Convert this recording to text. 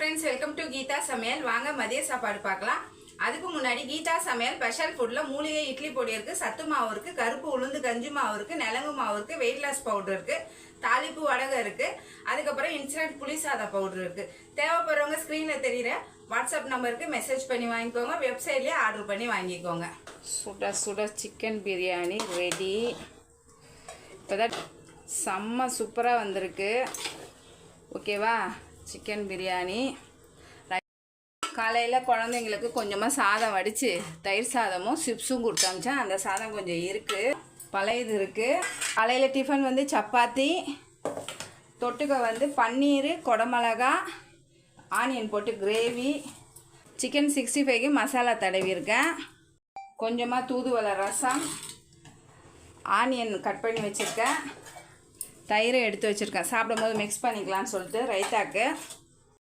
Friends, welcome to Geetha சமையல். வாங்க மதிய சாப்பாடு பார்க்கலாம். அதுக்கு முன்னாடி கீதா சமையல் ஸ்பெஷல் ஃபுட்டில் மூலிகை இட்லி பொடி இருக்குது, சத்து மாவு இருக்குது, கருப்பு உளுந்து கஞ்சி மாவு இருக்குது, நிலங்கு மாவு இருக்குது, வெயிட் லாஸ் பவுடர் இருக்குது, தாளிப்பு வடகம் இருக்குது, அதுக்கப்புறம் இன்ஸ்டன்ட் புளி சாதா பவுடர் இருக்குது. தேவைப்படுறவங்க ஸ்க்ரீனில் தெரிகிற வாட்ஸ்அப் நம்பருக்கு மெசேஜ் பண்ணி வாங்கிக்கோங்க, வெப்சைட்லேயே ஆர்டர் பண்ணி வாங்கிக்கோங்க. சுட சுட சிக்கன் பிரியாணி ரெடி. இப்போதான் செம்ம சூப்பராக வந்திருக்கு. ஓகேவா? சிக்கன் பிரியாணி. காலையில் குழந்தைங்களுக்கு கொஞ்சமாக சாதம் வடித்து தயிர் சாதமும் சிப்ஸும் கொடுத்தாமிச்சேன். அந்த சாதம் கொஞ்சம் இருக்குது, பழையது இருக்குது. காலையில் டிஃபன் வந்து சப்பாத்தி, தொட்டுக்க பன்னீர், குடமிளகா, ஆனியன் போட்டு கிரேவி, சிக்கன் 65க்கு மசாலா தடவிருக்கேன். கொஞ்சமாக தூதுவளை ரசம், ஆனியன் கட் பண்ணி வச்சுருக்கேன், தயிரை எடுத்து வச்சுருக்கேன். சாப்பிடும் போது மிக்ஸ் பண்ணிக்கலான்னு சொல்லிட்டு ரைத்தாக்கு.